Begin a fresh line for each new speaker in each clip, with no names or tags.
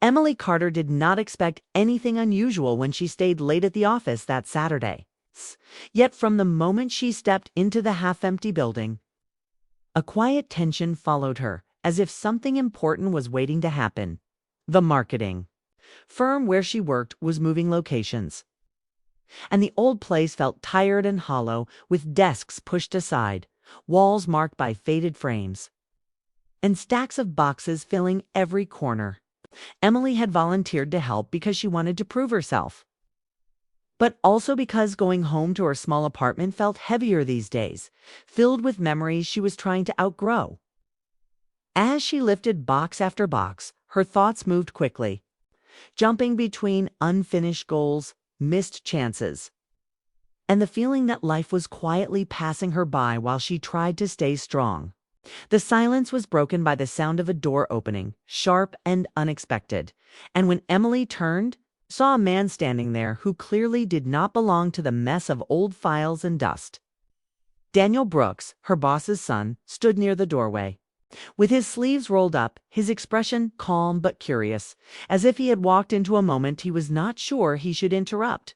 Emily Carter did not expect anything unusual when she stayed late at the office that Saturday. Yet from the moment she stepped into the half-empty building, a quiet tension followed her, as if something important was waiting to happen. The marketing firm where she worked was moving locations, and the old place felt tired and hollow, with desks pushed aside, walls marked by faded frames, and stacks of boxes filling every corner. Emily had volunteered to help because she wanted to prove herself, but also because going home to her small apartment felt heavier these days, filled with memories she was trying to outgrow. As she lifted box after box, her thoughts moved quickly, jumping between unfinished goals, missed chances, and the feeling that life was quietly passing her by while she tried to stay strong. The silence was broken by the sound of a door opening, sharp and unexpected, and when Emily turned, saw a man standing there who clearly did not belong to the mess of old files and dust. Daniel Brooks, her boss's son, stood near the doorway, with his sleeves rolled up, his expression calm but curious, as if he had walked into a moment he was not sure he should interrupt.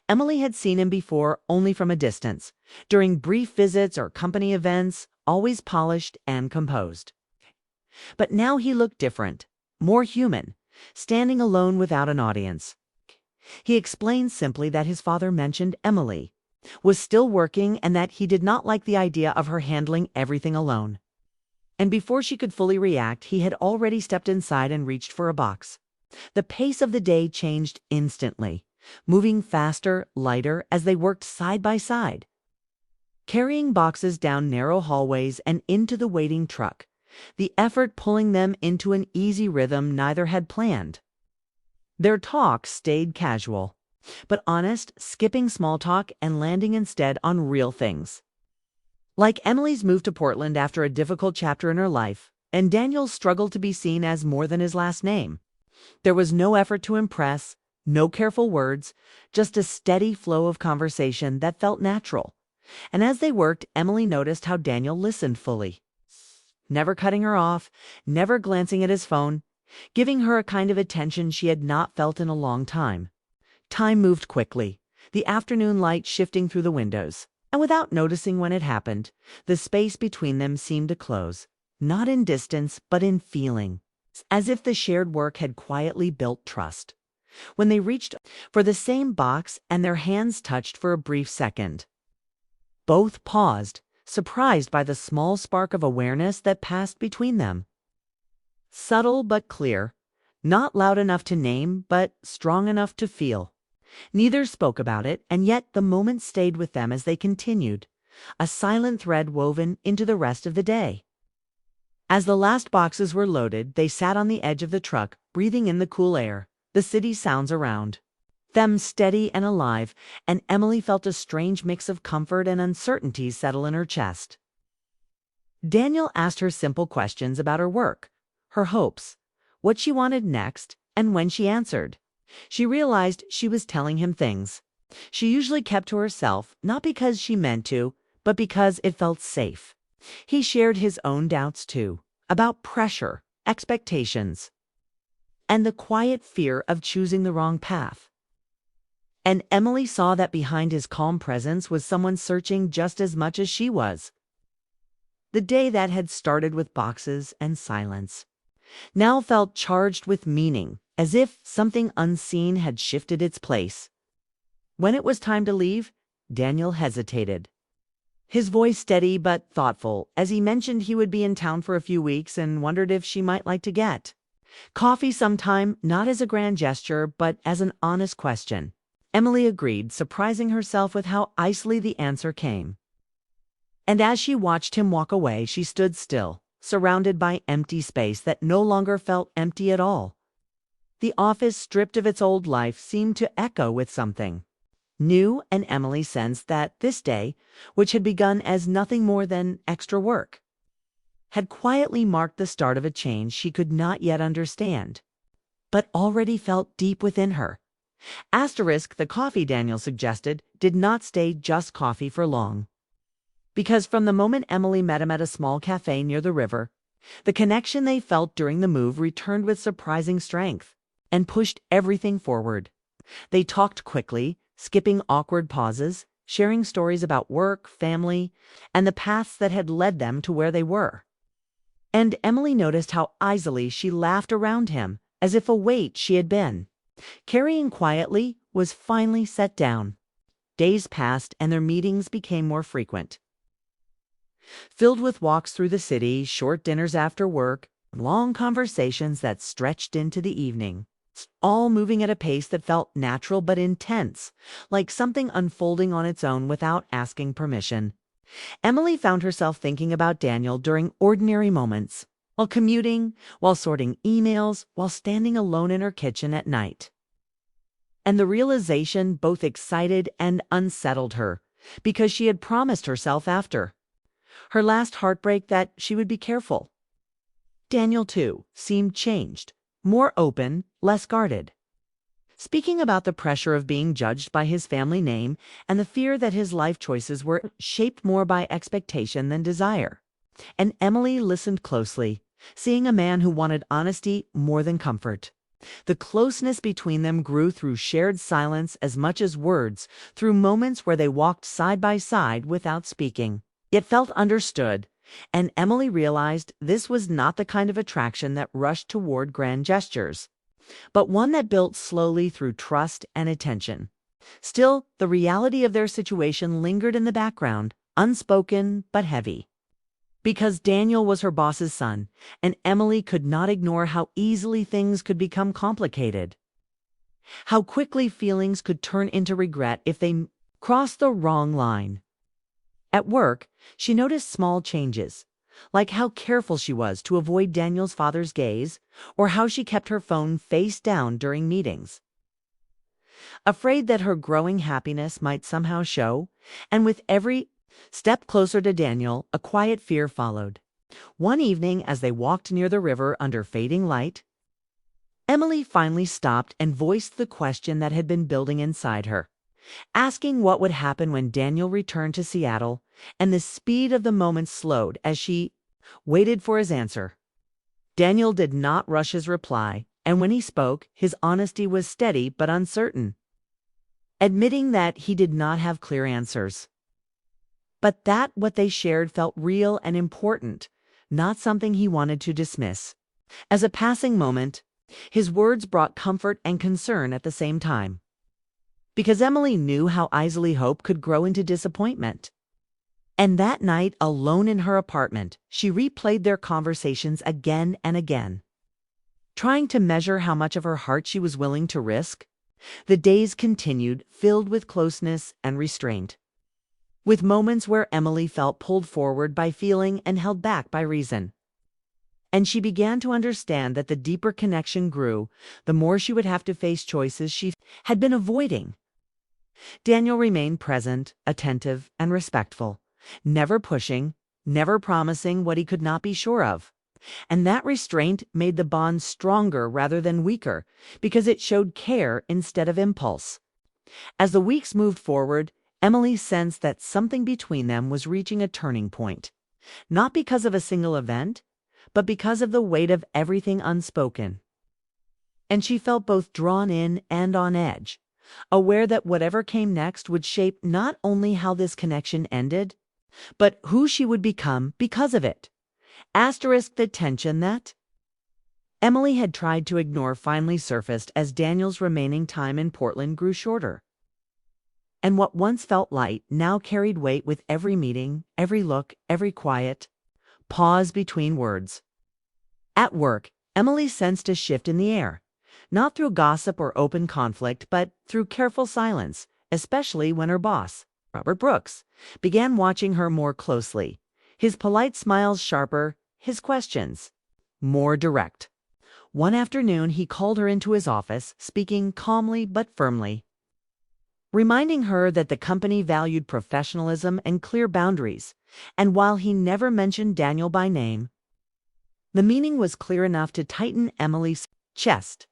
Emily had seen him before, only from a distance, during brief visits or company events, always polished and composed. But now he looked different, more human, standing alone without an audience. He explained simply that his father mentioned Emily was still working and that he did not like the idea of her handling everything alone. And before she could fully react, he had already stepped inside and reached for a box. The pace of the day changed instantly, moving faster, lighter, as they worked side by side, carrying boxes down narrow hallways and into the waiting truck, the effort pulling them into an easy rhythm neither had planned. Their talk stayed casual, but honest, skipping small talk and landing instead on real things, like Emily's move to Portland after a difficult chapter in her life, and Daniel's struggle to be seen as more than his last name. There was no effort to impress, no careful words, just a steady flow of conversation that felt natural. And as they worked, Emily noticed how Daniel listened fully, never cutting her off, never glancing at his phone, giving her a kind of attention she had not felt in a long time. Time moved quickly, the afternoon light shifting through the windows, and without noticing when it happened, the space between them seemed to close, not in distance but in feeling, as if the shared work had quietly built trust. When they reached for the same box and their hands touched for a brief second, both paused, surprised by the small spark of awareness that passed between them. Subtle but clear, not loud enough to name, but strong enough to feel. Neither spoke about it, and yet the moment stayed with them as they continued, a silent thread woven into the rest of the day. As the last boxes were loaded, they sat on the edge of the truck, breathing in the cool air, the city sounds around them steady and alive, and Emily felt a strange mix of comfort and uncertainty settle in her chest. Daniel asked her simple questions about her work, her hopes, what she wanted next, and when she answered, she realized she was telling him things she usually kept to herself, not because she meant to, but because it felt safe. He shared his own doubts too, about pressure, expectations, and the quiet fear of choosing the wrong path. And Emily saw that behind his calm presence was someone searching just as much as she was. The day that had started with boxes and silence now felt charged with meaning, as if something unseen had shifted its place. When it was time to leave, Daniel hesitated, his voice steady but thoughtful, as he mentioned he would be in town for a few weeks and wondered if she might like to get coffee sometime, not as a grand gesture, but as an honest question. Emily agreed, surprising herself with how icily the answer came. And as she watched him walk away, she stood still, surrounded by empty space that no longer felt empty at all. The office, stripped of its old life, seemed to echo with something new, and Emily sensed that this day, which had begun as nothing more than extra work, had quietly marked the start of a change she could not yet understand, but already felt deep within her. The coffee Daniel suggested did not stay just coffee for long, because from the moment Emily met him at a small cafe near the river, the connection they felt during the move returned with surprising strength. and pushed everything forward. They talked quickly, skipping awkward pauses, sharing stories about work, family, and the paths that had led them to where they were. And Emily noticed how easily she laughed around him, as if a weight she had been carrying quietly was finally set down. Days passed and their meetings became more frequent, filled with walks through the city, short dinners after work, long conversations that stretched into the evening, all moving at a pace that felt natural but intense, like something unfolding on its own without asking permission. Emily found herself thinking about Daniel during ordinary moments, while commuting, while sorting emails, while standing alone in her kitchen at night. And the realization both excited and unsettled her, because she had promised herself after her last heartbreak that she would be careful. Daniel, too, seemed changed, more open, less guarded. Speaking about the pressure of being judged by his family name and the fear that his life choices were shaped more by expectation than desire. And Emily listened closely, seeing a man who wanted honesty more than comfort. The closeness between them grew through shared silence as much as words, through moments where they walked side by side without speaking, yet felt understood. And Emily realized this was not the kind of attraction that rushed toward grand gestures, but one that built slowly through trust and attention. Still, the reality of their situation lingered in the background, unspoken but heavy. Because Daniel was her boss's son, and Emily could not ignore how easily things could become complicated. How quickly feelings could turn into regret if they crossed the wrong line. At work, she noticed small changes, like how careful she was to avoid Daniel's father's gaze, or how she kept her phone face down during meetings, afraid that her growing happiness might somehow show. And with every step closer to Daniel, a quiet fear followed. One evening, as they walked near the river under fading light, Emily finally stopped and voiced the question that had been building inside her, asking what would happen when Daniel returned to Seattle, and the speed of the moment slowed as she waited for his answer. Daniel did not rush his reply, and when he spoke, his honesty was steady but uncertain, admitting that he did not have clear answers, but that what they shared felt real and important, not something he wanted to dismiss. As a passing moment, his words brought comfort and concern at the same time, because Emily knew how easily hope could grow into disappointment. And that night, alone in her apartment, she replayed their conversations again and again, trying to measure how much of her heart she was willing to risk. The days continued, filled with closeness and restraint, with moments where Emily felt pulled forward by feeling and held back by reason. And she began to understand that the deeper connection grew, the more she would have to face choices she had been avoiding. Daniel remained present, attentive, and respectful, never pushing, never promising what he could not be sure of. And that restraint made the bond stronger rather than weaker, because it showed care instead of impulse. As the weeks moved forward, Emily sensed that something between them was reaching a turning point, not because of a single event, but because of the weight of everything unspoken. And she felt both drawn in and on edge, aware that whatever came next would shape not only how this connection ended, but who she would become because of it. Asterisk the tension that Emily had tried to ignore finally surfaced as Daniel's remaining time in Portland grew shorter. And what once felt light now carried weight with every meeting, every look, every quiet pause between words. At work, Emily sensed a shift in the air, not through gossip or open conflict, but through careful silence, especially when her boss, Robert Brooks, began watching her more closely, his polite smiles sharper, his questions more direct. One afternoon, he called her into his office, speaking calmly but firmly, reminding her that the company valued professionalism and clear boundaries, and while he never mentioned Daniel by name, the meaning was clear enough to tighten Emily's chest.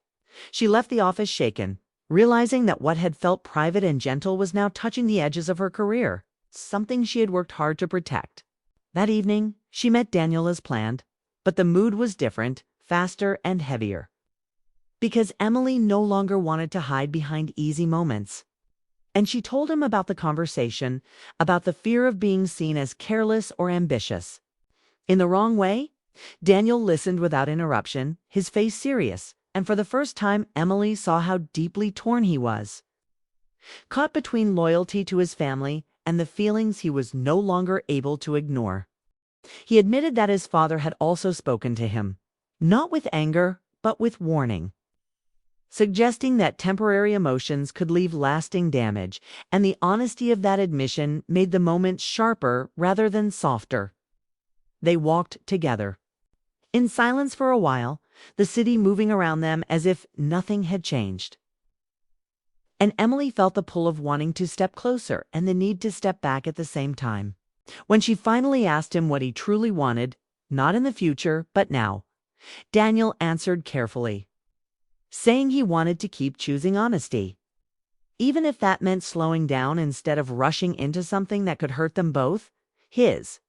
She left the office shaken, realizing that what had felt private and gentle was now touching the edges of her career, something she had worked hard to protect. That evening, she met Daniel as planned, but the mood was different, faster and heavier. because Emily no longer wanted to hide behind easy moments. And she told him about the conversation, about the fear of being seen as careless or ambitious. In the wrong way? Daniel listened without interruption, his face serious, and for the first time Emily saw how deeply torn he was. Caught between loyalty to his family and the feelings he was no longer able to ignore. He admitted that his father had also spoken to him, not with anger, but with warning, suggesting that temporary emotions could leave lasting damage, and the honesty of that admission made the moment sharper rather than softer. They walked together, in silence for a while, the city moving around them as if nothing had changed. And Emily felt the pull of wanting to step closer and the need to step back at the same time. When she finally asked him what he truly wanted, not in the future, but now, Daniel answered carefully, saying he wanted to keep choosing honesty, even if that meant slowing down instead of rushing into something that could hurt them both. His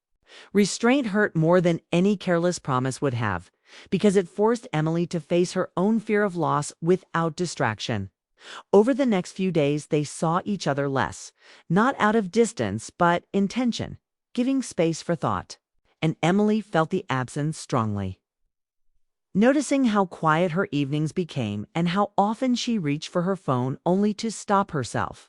restraint hurt more than any careless promise would have, because it forced Emily to face her own fear of loss without distraction. Over the next few days, they saw each other less, not out of distance, but intention, giving space for thought. And Emily felt the absence strongly. Noticing how quiet her evenings became and how often she reached for her phone only to stop herself.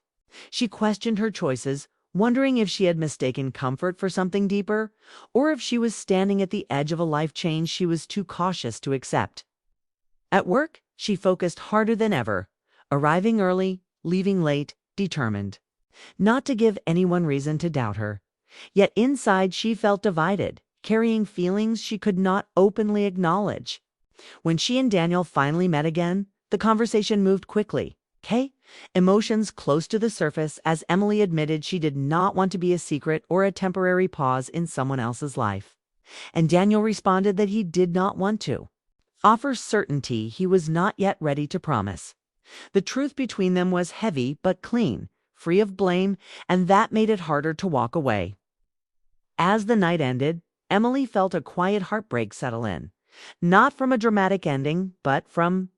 She questioned her choices, wondering if she had mistaken comfort for something deeper, or if she was standing at the edge of a life change she was too cautious to accept. At work, she focused harder than ever, arriving early, leaving late, determined not to give anyone reason to doubt her. Yet inside she felt divided, carrying feelings she could not openly acknowledge. When she and Daniel finally met again, the conversation moved quickly. Emotions close to the surface as Emily admitted she did not want to be a secret or a temporary pause in someone else's life. And Daniel responded that he did not want to offer certainty he was not yet ready to promise. The truth between them was heavy but clean, free of blame, and that made it harder to walk away. As the night ended, Emily felt a quiet heartbreak settle in, not from a dramatic ending, but from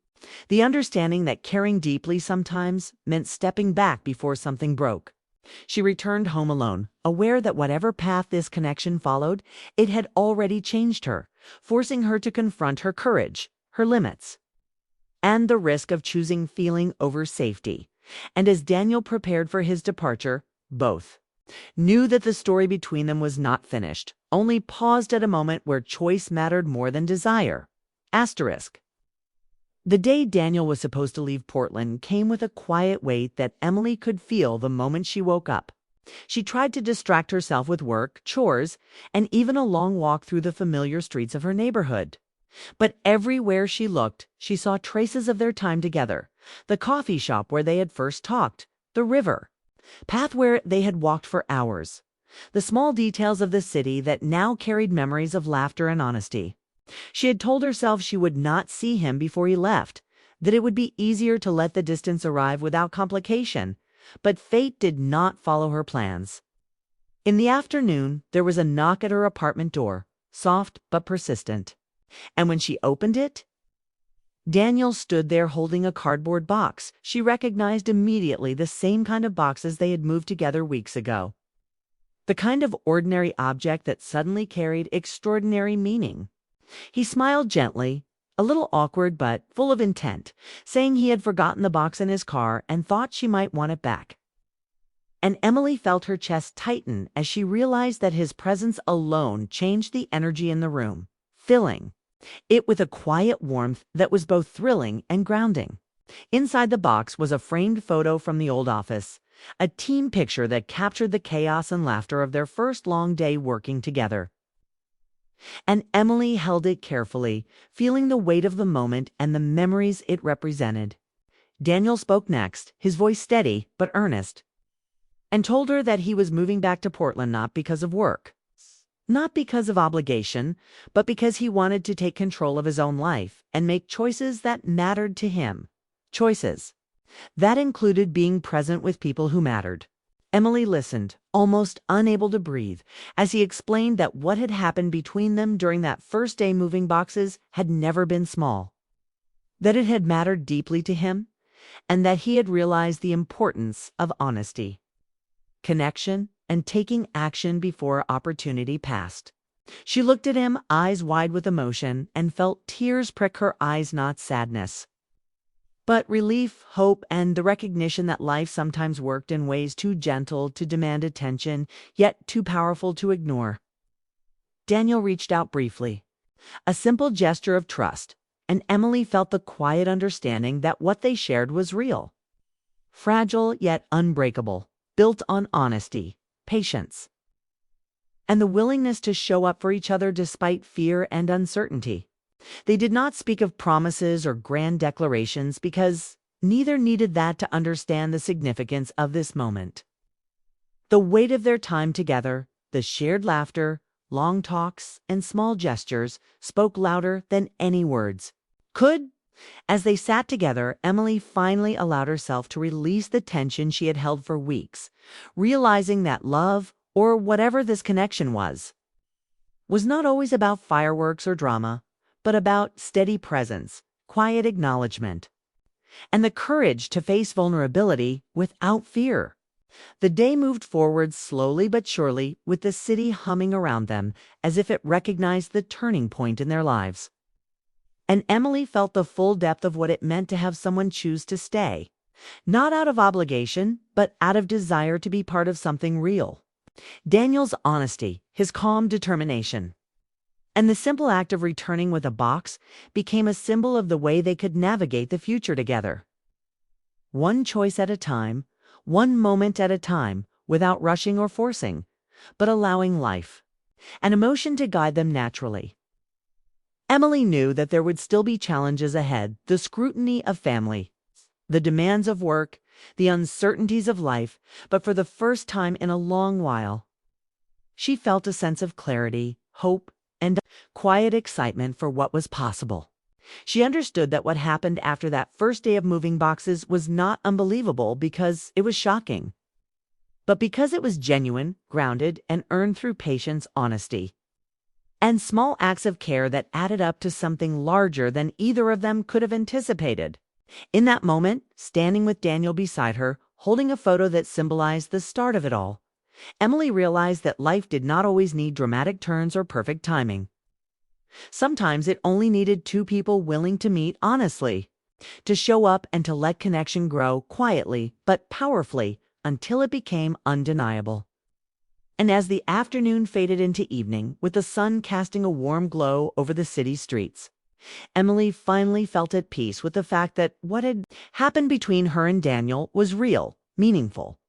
the understanding that caring deeply sometimes meant stepping back before something broke. She returned home alone, aware that whatever path this connection followed, it had already changed her, forcing her to confront her courage, her limits, and the risk of choosing feeling over safety. And as Daniel prepared for his departure, both knew that the story between them was not finished, only paused at a moment where choice mattered more than desire. Asterisk. The day Daniel was supposed to leave Portland came with a quiet weight that Emily could feel the moment she woke up. She tried to distract herself with work, chores, and even a long walk through the familiar streets of her neighborhood. But everywhere she looked, she saw traces of their time together. The coffee shop where they had first talked, the river, path where they had walked for hours, the small details of the city that now carried memories of laughter and honesty. She had told herself she would not see him before he left, that it would be easier to let the distance arrive without complication, but fate did not follow her plans. In the afternoon, there was a knock at her apartment door, soft but persistent. And when she opened it, Daniel stood there holding a cardboard box. She recognized immediately the same kind of boxes they had moved together weeks ago. The kind of ordinary object that suddenly carried extraordinary meaning. He smiled gently, a little awkward but full of intent, saying he had forgotten the box in his car and thought she might want it back. And Emily felt her chest tighten as she realized that his presence alone changed the energy in the room, filling it with a quiet warmth that was both thrilling and grounding. Inside the box was a framed photo from the old office, a team picture that captured the chaos and laughter of their first long day working together. And Emily held it carefully, feeling the weight of the moment and the memories it represented. Daniel spoke next, his voice steady but earnest, and told her that he was moving back to Portland not because of work, not because of obligation, but because he wanted to take control of his own life and make choices that mattered to him. Choices that included being present with people who mattered. Emily listened, almost unable to breathe, as he explained that what had happened between them during that first day moving boxes had never been small. that it had mattered deeply to him, and that he had realized the importance of honesty, connection, and taking action before opportunity passed. She looked at him, eyes wide with emotion, and felt tears prick her eyes, not sadness, but relief, hope, and the recognition that life sometimes worked in ways too gentle to demand attention, yet too powerful to ignore. Daniel reached out briefly, a simple gesture of trust, and Emily felt the quiet understanding that what they shared was real, fragile yet unbreakable, built on honesty, patience, and the willingness to show up for each other despite fear and uncertainty. They did not speak of promises or grand declarations because neither needed that to understand the significance of this moment. The weight of their time together, the shared laughter, long talks, and small gestures spoke louder than any words could. As they sat together, Emily finally allowed herself to release the tension she had held for weeks, realizing that love, or whatever this connection was not always about fireworks or drama, but about steady presence, quiet acknowledgement, and the courage to face vulnerability without fear. The day moved forward slowly but surely, with the city humming around them as if it recognized the turning point in their lives. And Emily felt the full depth of what it meant to have someone choose to stay, not out of obligation, but out of desire to be part of something real. Daniel's honesty, his calm determination, and the simple act of returning with a box became a symbol of the way they could navigate the future together. One choice at a time, one moment at a time, without rushing or forcing, but allowing life and emotion to guide them naturally. Emily knew that there would still be challenges ahead, the scrutiny of family, the demands of work, the uncertainties of life, but for the first time in a long while, she felt a sense of clarity, hope, and quiet excitement for what was possible. She understood that what happened after that first day of moving boxes was not unbelievable because it was shocking, but because it was genuine, grounded, and earned through patience, honesty, and small acts of care that added up to something larger than either of them could have anticipated. In that moment, standing with Daniel beside her, holding a photo that symbolized the start of it all, Emily realized that life did not always need dramatic turns or perfect timing. Sometimes it only needed two people willing to meet honestly, to show up and to let connection grow quietly but powerfully until it became undeniable. And as the afternoon faded into evening, with the sun casting a warm glow over the city streets, Emily finally felt at peace with the fact that what had happened between her and Daniel was real, meaningful,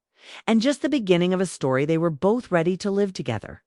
and just the beginning of a story they were both ready to live together.